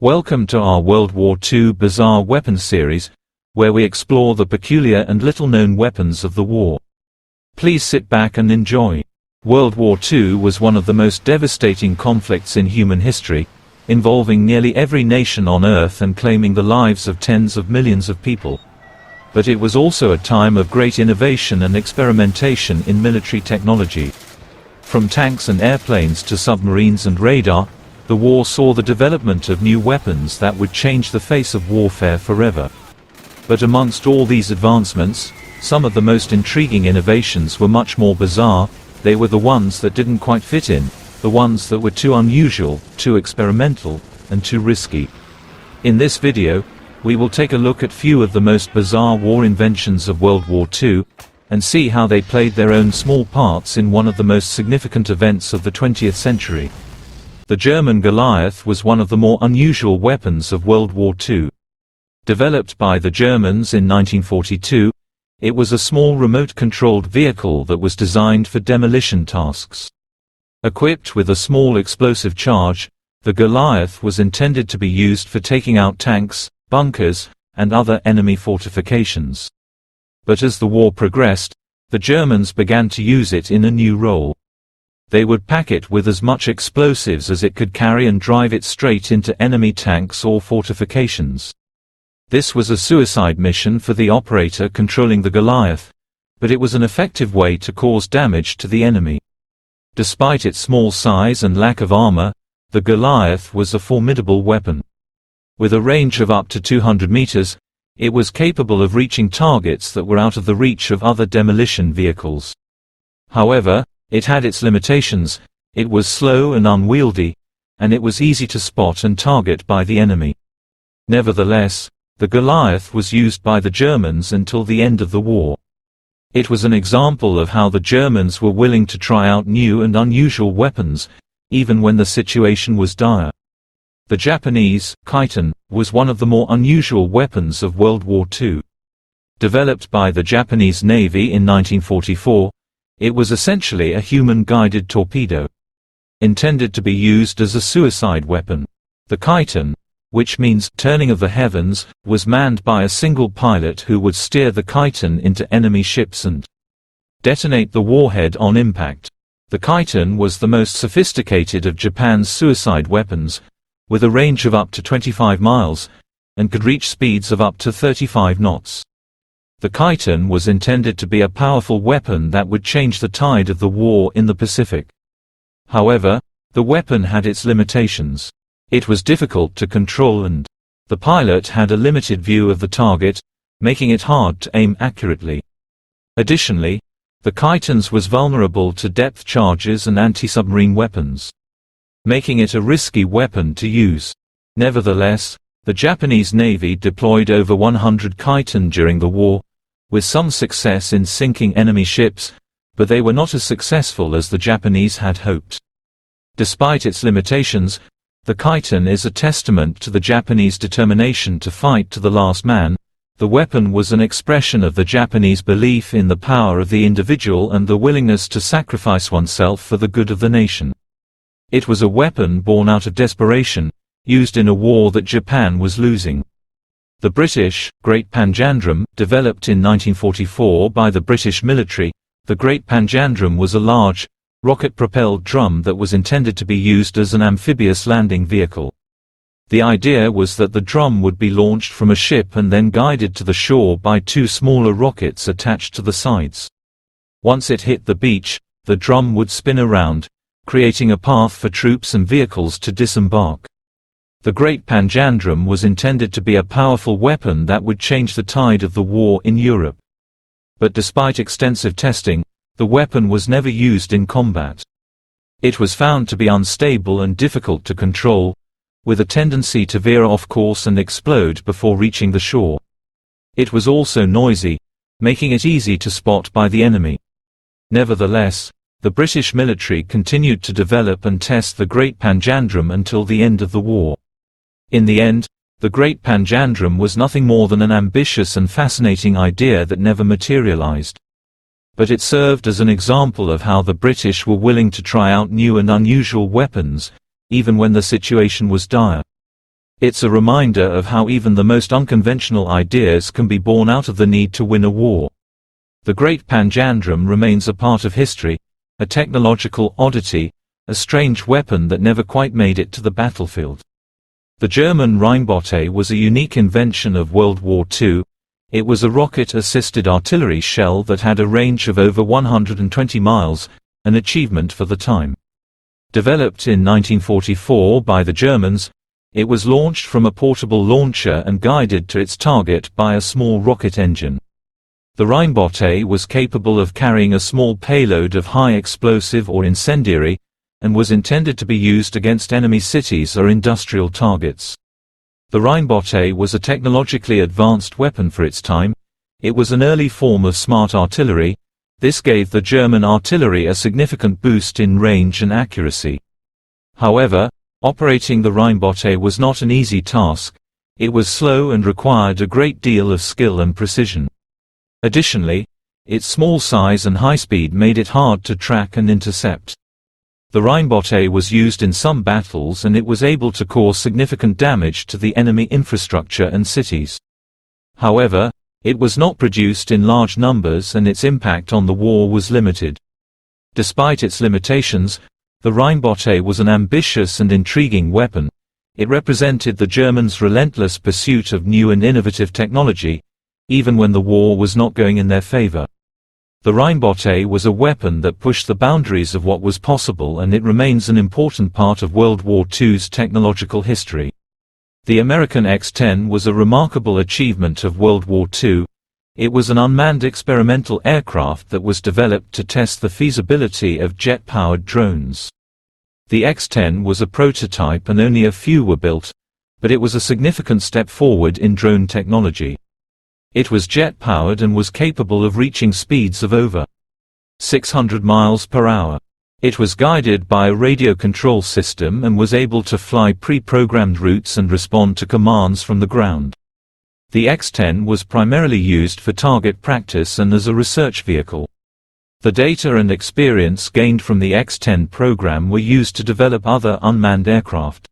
Welcome to our World War II Bizarre Weapons series, where we explore the peculiar and little-known weapons of the war. Please sit back and enjoy. World War II was one of the most devastating conflicts in human history, involving nearly every nation on Earth and claiming the lives of tens of millions of people. But it was also a time of great innovation and experimentation in military technology. From tanks and airplanes to submarines and radar, the war saw the development of new weapons that would change the face of warfare forever. But amongst all these advancements, some of the most intriguing innovations were much more bizarre. They were the ones that didn't quite fit in, the ones that were too unusual, too experimental, and too risky. In this video, we will take a look at few of the most bizarre war inventions of World War II, and see how they played their own small parts in one of the most significant events of the 20th century. The German Goliath was one of the more unusual weapons of World War II. Developed by the Germans in 1942, it was a small remote-controlled vehicle that was designed for demolition tasks. Equipped with a small explosive charge, the Goliath was intended to be used for taking out tanks, bunkers, and other enemy fortifications. But as the war progressed, the Germans began to use it in a new role. They would pack it with as much explosives as it could carry and drive it straight into enemy tanks or fortifications. This was a suicide mission for the operator controlling the Goliath, but it was an effective way to cause damage to the enemy. Despite its small size and lack of armor, the Goliath was a formidable weapon. With a range of up to 200 meters, it was capable of reaching targets that were out of the reach of other demolition vehicles. However, it had its limitations. It was slow and unwieldy, and it was easy to spot and target by the enemy. Nevertheless, the Goliath was used by the Germans until the end of the war. It was an example of how the Germans were willing to try out new and unusual weapons, even when the situation was dire. The Japanese Kaiten was one of the more unusual weapons of World War II. Developed by the Japanese Navy in 1944, it was essentially a human-guided torpedo. Intended to be used as a suicide weapon. The Kaiten, which means turning of the heavens, was manned by a single pilot who would steer the Kaiten into enemy ships and detonate the warhead on impact. The Kaiten was the most sophisticated of Japan's suicide weapons, with a range of up to 25 miles, and could reach speeds of up to 35 knots. The Kaiten was intended to be a powerful weapon that would change the tide of the war in the Pacific. However, the weapon had its limitations. It was difficult to control and the pilot had a limited view of the target, making it hard to aim accurately. Additionally, the Kaiten was vulnerable to depth charges and anti-submarine weapons, making it a risky weapon to use. Nevertheless, the Japanese Navy deployed over 100 Kaiten during the war, with some success in sinking enemy ships, but they were not as successful as the Japanese had hoped. Despite its limitations, the Kaiten is a testament to the Japanese determination to fight to the last man. The weapon was an expression of the Japanese belief in the power of the individual and the willingness to sacrifice oneself for the good of the nation. It was a weapon born out of desperation, used in a war that Japan was losing. The British Great Panjandrum, developed in 1944 by the British military, the Great Panjandrum was a large, rocket-propelled drum that was intended to be used as an amphibious landing vehicle. The idea was that the drum would be launched from a ship and then guided to the shore by two smaller rockets attached to the sides. Once it hit the beach, the drum would spin around, creating a path for troops and vehicles to disembark. The Great Panjandrum was intended to be a powerful weapon that would change the tide of the war in Europe. But despite extensive testing, the weapon was never used in combat. It was found to be unstable and difficult to control, with a tendency to veer off course and explode before reaching the shore. It was also noisy, making it easy to spot by the enemy. Nevertheless, the British military continued to develop and test the Great Panjandrum until the end of the war. In the end, the Great Panjandrum was nothing more than an ambitious and fascinating idea that never materialized. But it served as an example of how the British were willing to try out new and unusual weapons, even when the situation was dire. It's a reminder of how even the most unconventional ideas can be born out of the need to win a war. The Great Panjandrum remains a part of history, a technological oddity, a strange weapon that never quite made it to the battlefield. The German Rheinbote was a unique invention of World War II. It was a rocket-assisted artillery shell that had a range of over 120 miles, an achievement for the time. Developed in 1944 by the Germans, it was launched from a portable launcher and guided to its target by a small rocket engine. The Rheinbote was capable of carrying a small payload of high explosive or incendiary, and was intended to be used against enemy cities or industrial targets. The Rheinbote was a technologically advanced weapon for its time. It was an early form of smart artillery. This gave the German artillery a significant boost in range and accuracy. However, operating the Rheinbote was not an easy task. It was slow and required a great deal of skill and precision. Additionally, its small size and high speed made it hard to track and intercept. The Rheinbote was used in some battles and it was able to cause significant damage to the enemy infrastructure and cities. However, it was not produced in large numbers and its impact on the war was limited. Despite its limitations, the Rheinbote was an ambitious and intriguing weapon. It represented the Germans' relentless pursuit of new and innovative technology, even when the war was not going in their favor. The Rheinbote was a weapon that pushed the boundaries of what was possible, and it remains an important part of World War II's technological history. The American X-10 was a remarkable achievement of World War II. It was an unmanned experimental aircraft that was developed to test the feasibility of jet-powered drones. The X-10 was a prototype and only a few were built, but it was a significant step forward in drone technology. It was jet-powered and was capable of reaching speeds of over 600 miles per hour. It was guided by a radio control system and was able to fly pre-programmed routes and respond to commands from the ground. The X-10 was primarily used for target practice and as a research vehicle. The data and experience gained from the X-10 program were used to develop other unmanned aircraft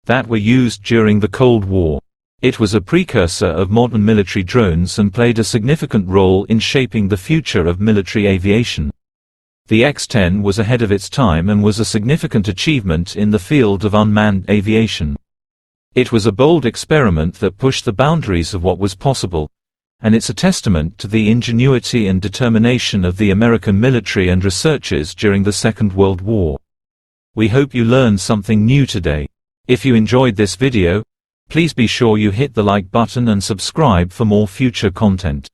that were used during the Cold War. It was a precursor of modern military drones and played a significant role in shaping the future of military aviation. The X-10 was ahead of its time and was a significant achievement in the field of unmanned aviation. It was a bold experiment that pushed the boundaries of what was possible, and it's a testament to the ingenuity and determination of the American military and researchers during the Second World War. We hope you learned something new today. If you enjoyed this video, please be sure you hit the like button and subscribe for more future content.